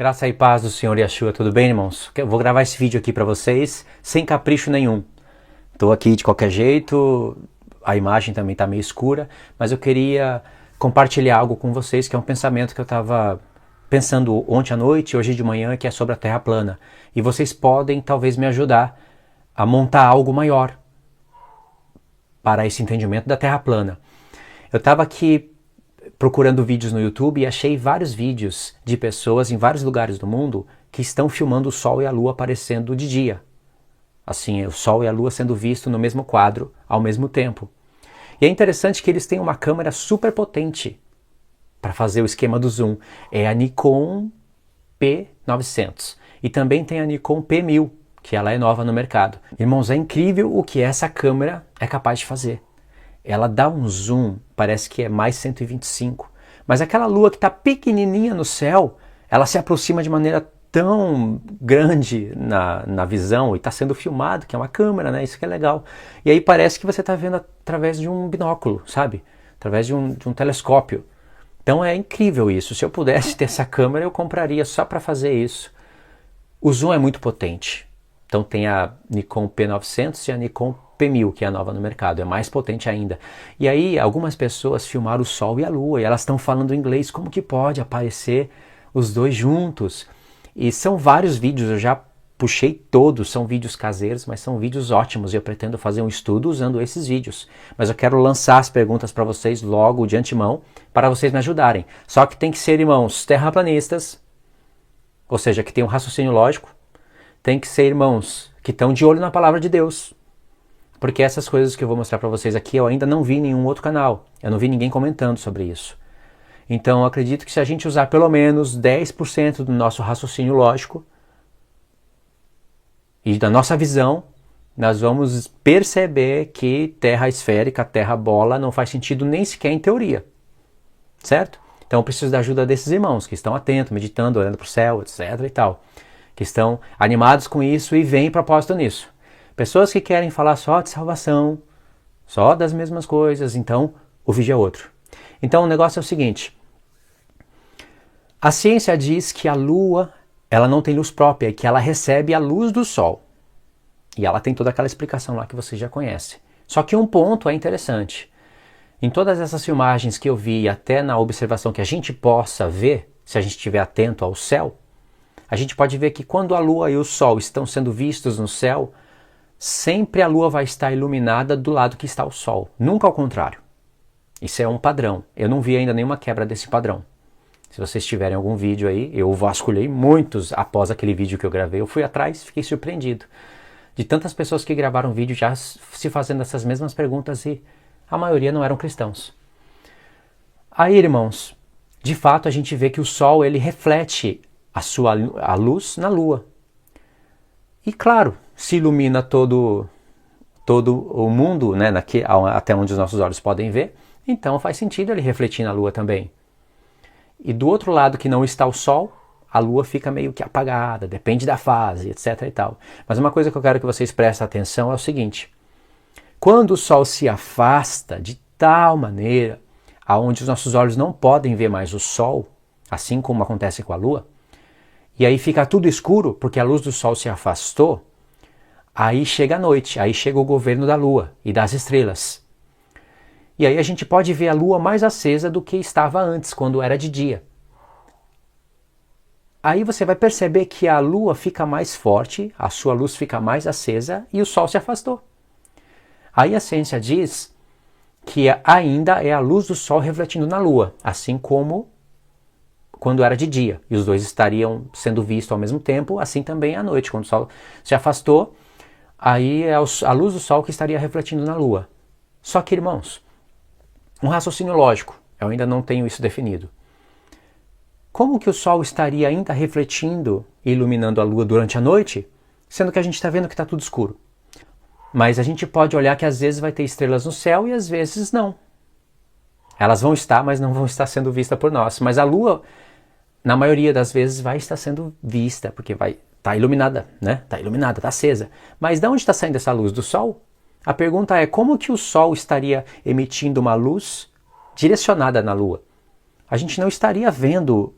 Graça e paz do Senhor Yeshua, tudo bem, irmãos? Eu vou gravar esse vídeo aqui para vocês sem capricho nenhum. Estou aqui de qualquer jeito, a imagem também está meio escura, mas eu queria compartilhar algo com vocês, que é um pensamento que eu estava pensando ontem à noite, hoje de manhã, que é sobre a Terra plana. E vocês podem talvez me ajudar a montar algo maior para esse entendimento da Terra plana. Eu estava aqui procurando vídeos no YouTube e achei vários vídeos de pessoas em vários lugares do mundo que estão filmando o Sol e a Lua aparecendo de dia. Assim, o Sol e a Lua sendo vistos no mesmo quadro ao mesmo tempo. E é interessante que eles têm uma câmera super potente para fazer o esquema do zoom. É a Nikon P900 e também tem a Nikon P1000, que ela é nova no mercado. Irmãos, é incrível o que essa câmera é capaz de fazer. Ela dá um zoom, parece que é mais 125, mas aquela lua que está pequenininha no céu, ela se aproxima de maneira tão grande na visão e está sendo filmado, que é uma câmera, né? Isso que é legal. E aí parece que você está vendo através de um binóculo, sabe? Através de um telescópio. Então é incrível isso. Se eu pudesse ter essa câmera, eu compraria só para fazer isso. O zoom é muito potente. Então tem a Nikon P900 e a Nikon P1000, que é a nova no mercado, é mais potente ainda. E aí algumas pessoas filmaram o Sol e a Lua e elas estão falando inglês, como que pode aparecer os dois juntos? E são vários vídeos, eu já puxei todos, são vídeos caseiros, mas são vídeos ótimos e eu pretendo fazer um estudo usando esses vídeos. Mas eu quero lançar as perguntas para vocês logo de antemão, para vocês me ajudarem. Só que tem que ser, irmãos, terraplanistas, ou seja, que tem um raciocínio lógico, tem que ser irmãos que estão de olho na palavra de Deus. Porque essas coisas que eu vou mostrar para vocês aqui, eu ainda não vi em nenhum outro canal. Eu não vi ninguém comentando sobre isso. Então eu acredito que se a gente usar pelo menos 10% do nosso raciocínio lógico e da nossa visão, nós vamos perceber que terra esférica, terra bola, não faz sentido nem sequer em teoria. Certo? Então eu preciso da ajuda desses irmãos que estão atentos, meditando, olhando para o céu, etc. e tal. Que estão animados com isso e veem propósito nisso. Pessoas que querem falar só de salvação, só das mesmas coisas, então o vídeo é outro. Então o negócio é o seguinte, a ciência diz que a Lua, ela não tem luz própria, que ela recebe a luz do Sol. E ela tem toda aquela explicação lá que você já conhece. Só que um ponto é interessante. Em todas essas filmagens que eu vi, até na observação que a gente possa ver, se a gente estiver atento ao céu, a gente pode ver que quando a Lua e o Sol estão sendo vistos no céu, sempre a Lua vai estar iluminada do lado que está o Sol, nunca ao contrário. Isso é um padrão. Eu não vi ainda nenhuma quebra desse padrão. Se vocês tiverem algum vídeo aí, eu vasculhei muitos após aquele vídeo que eu gravei. Eu fui atrás, fiquei surpreendido de tantas pessoas que gravaram vídeo já se fazendo essas mesmas perguntas e a maioria não eram cristãos. Aí, irmãos, de fato a gente vê que o Sol ele reflete a luz na Lua. E claro, se ilumina todo o mundo, né, até onde os nossos olhos podem ver, então faz sentido ele refletir na Lua também. E do outro lado que não está o Sol, a Lua fica meio que apagada, depende da fase, etc. e tal. Mas uma coisa que eu quero que vocês prestem atenção é o seguinte, quando o Sol se afasta de tal maneira, aonde os nossos olhos não podem ver mais o Sol, assim como acontece com a Lua, e aí fica tudo escuro porque a luz do Sol se afastou, aí chega a noite, aí chega o governo da Lua e das estrelas. E aí a gente pode ver a Lua mais acesa do que estava antes, quando era de dia. Aí você vai perceber que a Lua fica mais forte, a sua luz fica mais acesa e o Sol se afastou. Aí a ciência diz que ainda é a luz do Sol refletindo na Lua, assim como quando era de dia, e os dois estariam sendo vistos ao mesmo tempo, assim também à noite, quando o Sol se afastou, aí é a luz do Sol que estaria refletindo na Lua. Só que, irmãos, um raciocínio lógico, eu ainda não tenho isso definido. Como que o Sol estaria ainda refletindo e iluminando a Lua durante a noite, sendo que a gente está vendo que está tudo escuro? Mas a gente pode olhar que às vezes vai ter estrelas no céu e às vezes não. Elas vão estar, mas não vão estar sendo vistas por nós. Mas a Lua, na maioria das vezes, vai estar sendo vista, porque vai estar iluminada, né? Está iluminada, está acesa. Mas de onde está saindo essa luz? Do Sol? A pergunta é, como que o Sol estaria emitindo uma luz direcionada na Lua? A gente não estaria vendo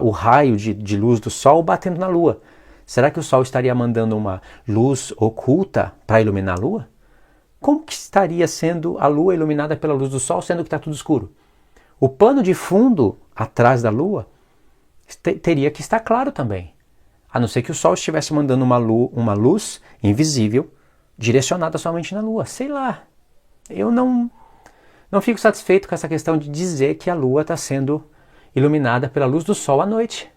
o raio de luz do Sol batendo na Lua. Será que o Sol estaria mandando uma luz oculta para iluminar a Lua? Como que estaria sendo a Lua iluminada pela luz do Sol, sendo que está tudo escuro? O pano de fundo atrás da Lua teria que estar claro também. A não ser que o Sol estivesse mandando uma luz invisível direcionada somente na Lua. Sei lá. Eu não fico satisfeito com essa questão de dizer que a Lua está sendo iluminada pela luz do Sol à noite.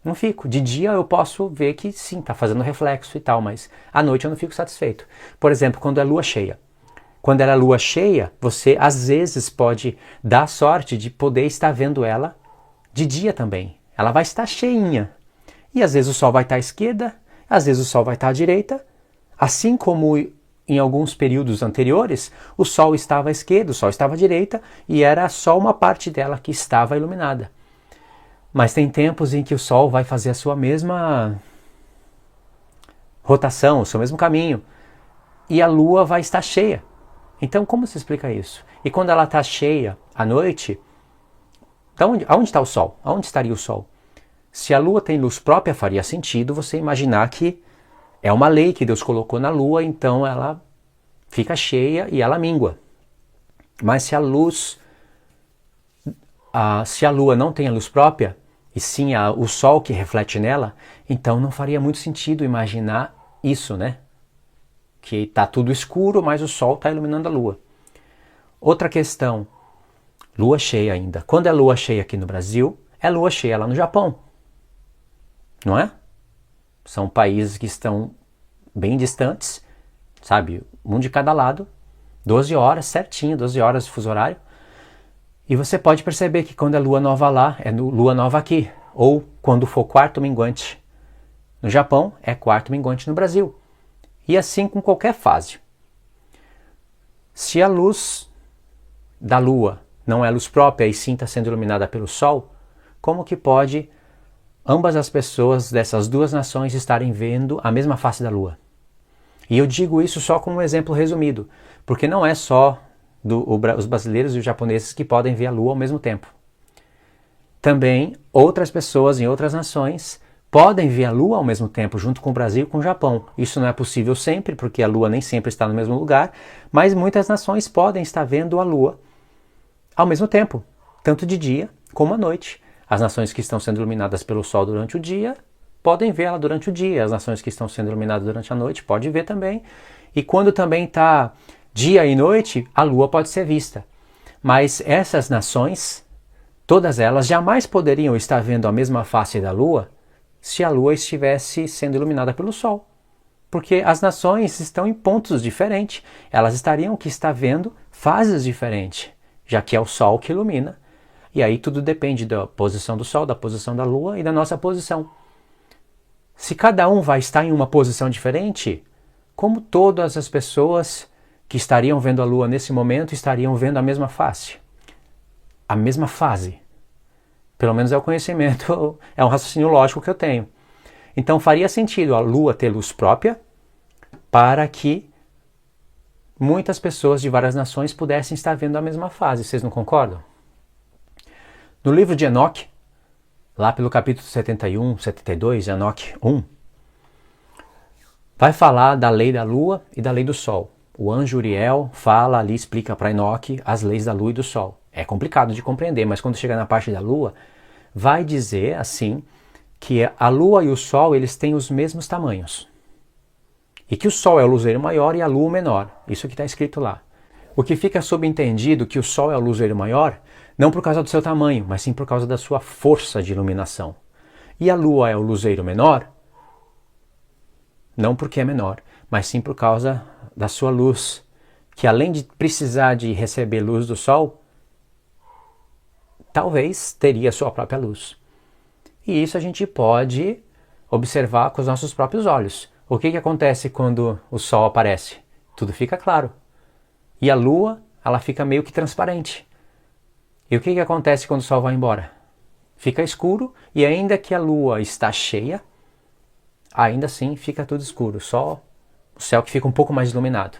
Não fico. De dia eu posso ver que sim, está fazendo reflexo e tal, mas à noite eu não fico satisfeito. Por exemplo, quando é lua cheia. Quando ela é lua cheia, você às vezes pode dar sorte de poder estar vendo ela de dia também. Ela vai estar cheinha. E às vezes o Sol vai estar à esquerda, às vezes o Sol vai estar à direita. Assim como em alguns períodos anteriores, o Sol estava à esquerda, o Sol estava à direita e era só uma parte dela que estava iluminada. Mas tem tempos em que o Sol vai fazer a sua mesma rotação, o seu mesmo caminho, e a Lua vai estar cheia. Então, como se explica isso? E quando ela está cheia à noite, aonde está o Sol? Aonde estaria o Sol? Se a Lua tem luz própria, faria sentido você imaginar que é uma lei que Deus colocou na Lua, então ela fica cheia e ela mingua. Mas se a Lua não tem a luz própria, e sim o Sol que reflete nela, então não faria muito sentido imaginar isso, né? Que está tudo escuro, mas o Sol está iluminando a Lua. Outra questão, lua cheia ainda. Quando é lua cheia aqui no Brasil, é lua cheia lá no Japão. Não é? São países que estão bem distantes, sabe? Um de cada lado, 12 horas certinho, 12 horas de fuso horário. E você pode perceber que quando é lua nova lá, é lua nova aqui. Ou quando for quarto minguante no Japão, é quarto minguante no Brasil. E assim com qualquer fase. Se a luz da Lua não é luz própria e sim está sendo iluminada pelo Sol, como que pode ambas as pessoas dessas duas nações estarem vendo a mesma face da Lua? E eu digo isso só como um exemplo resumido, porque não é só os brasileiros e os japoneses que podem ver a Lua ao mesmo tempo. Também outras pessoas em outras nações podem ver a Lua ao mesmo tempo, junto com o Brasil e com o Japão. Isso não é possível sempre, porque a Lua nem sempre está no mesmo lugar, mas muitas nações podem estar vendo a Lua ao mesmo tempo, tanto de dia como à noite. As nações que estão sendo iluminadas pelo Sol durante o dia podem vê-la durante o dia. As nações que estão sendo iluminadas durante a noite podem ver também. E quando também está dia e noite, a Lua pode ser vista. Mas essas nações, todas elas, jamais poderiam estar vendo a mesma face da Lua se a Lua estivesse sendo iluminada pelo Sol. Porque as nações estão em pontos diferentes. Elas estariam que estar vendo fases diferentes, já que é o Sol que ilumina. E aí tudo depende da posição do Sol, da posição da Lua e da nossa posição. Se cada um vai estar em uma posição diferente, como todas as pessoas que estariam vendo a Lua nesse momento estariam vendo a mesma face? A mesma fase. Pelo menos é o conhecimento, é um raciocínio lógico que eu tenho. Então faria sentido a Lua ter luz própria para que muitas pessoas de várias nações pudessem estar vendo a mesma fase. Vocês não concordam? No livro de Enoque, lá pelo capítulo 71, 72, Enoque 1, vai falar da lei da Lua e da lei do Sol. O anjo Uriel fala ali, explica para Enoque as leis da Lua e do Sol. É complicado de compreender, mas quando chega na parte da Lua, vai dizer assim que a Lua e o Sol eles têm os mesmos tamanhos. E que o Sol é o luzeiro maior e a Lua o menor. Isso que está escrito lá. O que fica subentendido que o Sol é o luzeiro maior, não por causa do seu tamanho, mas sim por causa da sua força de iluminação. E a Lua é o luzeiro menor, não porque é menor, mas sim por causa da sua luz, que além de precisar de receber luz do Sol, talvez teria sua própria luz. E isso a gente pode observar com os nossos próprios olhos. O que acontece quando o Sol aparece? Tudo fica claro. E a Lua, ela fica meio que transparente. E o que acontece quando o Sol vai embora? Fica escuro e ainda que a Lua está cheia, ainda assim fica tudo escuro. Só o céu que fica um pouco mais iluminado.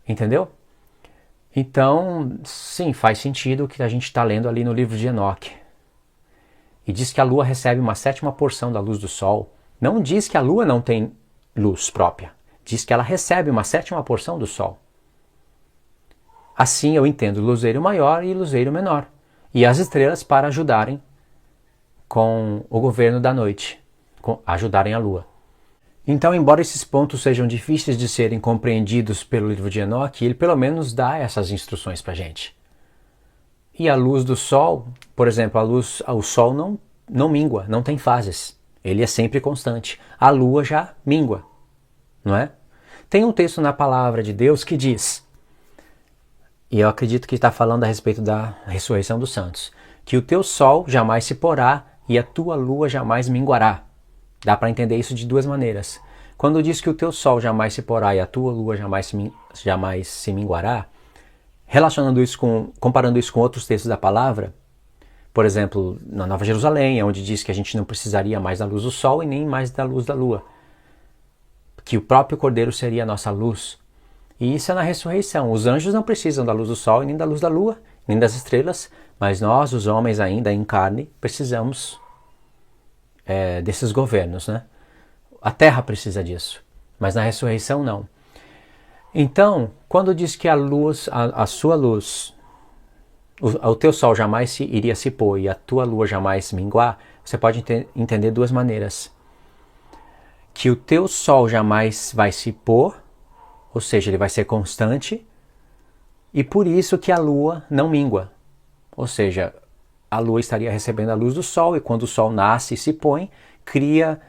Entendeu? Então, sim, faz sentido o que a gente está lendo ali no livro de Enoque. E diz que a lua recebe uma sétima porção da luz do sol. Não diz que a lua não tem luz própria. Diz que ela recebe uma sétima porção do sol. Assim eu entendo luzeiro maior e luzeiro menor. E as estrelas para ajudarem com o governo da noite, ajudarem a lua. Então, embora esses pontos sejam difíceis de serem compreendidos pelo livro de Enoque, ele pelo menos dá essas instruções para a gente. E a luz do sol, por exemplo, o sol não mingua, não tem fases. Ele é sempre constante. A lua já mingua, não é? Tem um texto na palavra de Deus que diz, e eu acredito que está falando a respeito da ressurreição dos santos, que o teu sol jamais se porá e a tua lua jamais minguará. Dá para entender isso de duas maneiras. Quando diz que o teu sol jamais se porá e a tua lua jamais se minguará, comparando isso com outros textos da palavra, por exemplo, na Nova Jerusalém, onde diz que a gente não precisaria mais da luz do sol e nem mais da luz da lua, que o próprio Cordeiro seria a nossa luz. E isso é na ressurreição. Os anjos não precisam da luz do sol e nem da luz da lua, nem das estrelas, mas nós, os homens ainda em carne, precisamos desses governos, né? A terra precisa disso, mas na ressurreição não. Então, quando diz que a sua luz, o teu sol jamais iria se pôr e a tua lua jamais minguar, você pode entender duas maneiras. Que o teu sol jamais vai se pôr, ou seja, ele vai ser constante, e por isso que a lua não mingua. Ou seja, a lua estaria recebendo a luz do sol e quando o sol nasce e se põe, cria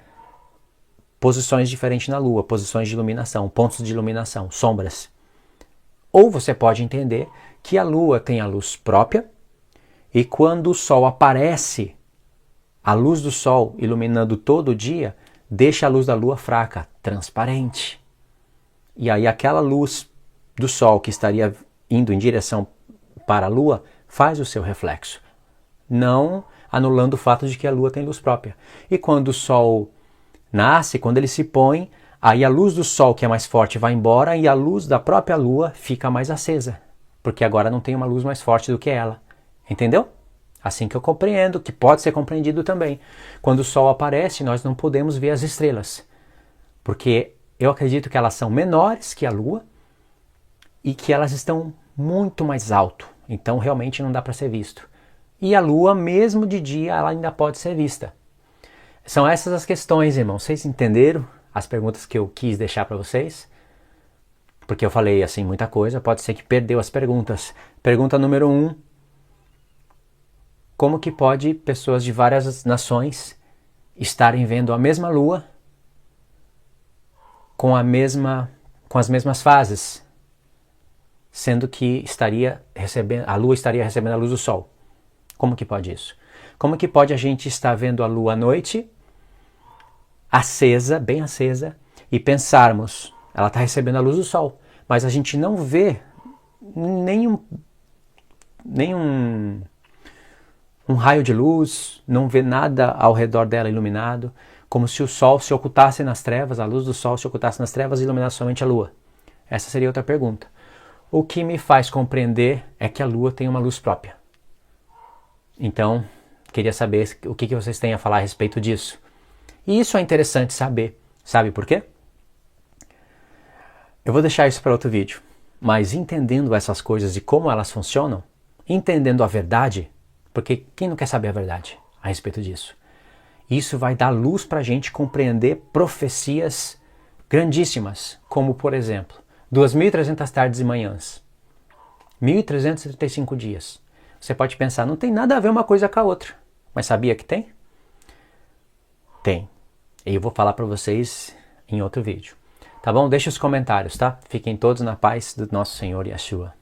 posições diferentes na lua, posições de iluminação, pontos de iluminação, sombras. Ou você pode entender que a lua tem a luz própria e quando o sol aparece, a luz do sol iluminando todo o dia, deixa a luz da lua fraca, transparente. E aí aquela luz do sol que estaria indo em direção para a lua faz o seu reflexo, não anulando o fato de que a lua tem luz própria. E quando o sol nasce, quando ele se põe, aí a luz do sol que é mais forte vai embora e a luz da própria lua fica mais acesa, porque agora não tem uma luz mais forte do que ela. Entendeu? Assim que eu compreendo, que pode ser compreendido também. Quando o sol aparece, nós não podemos ver as estrelas, porque eu acredito que elas são menores que a lua e que elas estão muito mais alto, então realmente não dá para ser visto. E a lua, mesmo de dia, ela ainda pode ser vista. São essas as questões, irmãos. Vocês entenderam as perguntas que eu quis deixar para vocês? Porque eu falei assim muita coisa, pode ser que perdeu as perguntas. Pergunta número 1. Como que pode pessoas de várias nações estarem vendo a mesma lua com as mesmas fases, sendo que a lua estaria recebendo a luz do sol? Como que pode isso? Como que pode a gente estar vendo a lua à noite, acesa, bem acesa, e pensarmos, ela está recebendo a luz do sol, mas a gente não vê nenhum raio de luz, não vê nada ao redor dela iluminado, como se o sol se ocultasse nas trevas, a luz do sol se ocultasse nas trevas e iluminasse somente a lua. Essa seria outra pergunta. O que me faz compreender é que a lua tem uma luz própria. Então, queria saber o que vocês têm a falar a respeito disso. E isso é interessante saber. Sabe por quê? Eu vou deixar isso para outro vídeo. Mas entendendo essas coisas e como elas funcionam, entendendo a verdade, porque quem não quer saber a verdade a respeito disso? Isso vai dar luz para a gente compreender profecias grandíssimas, como por exemplo, 2.300 tardes e manhãs, 1.335 dias. Você pode pensar, não tem nada a ver uma coisa com a outra. Mas sabia que tem? Tem. E eu vou falar para vocês em outro vídeo. Tá bom? Deixe os comentários, tá? Fiquem todos na paz do nosso Senhor Yeshua.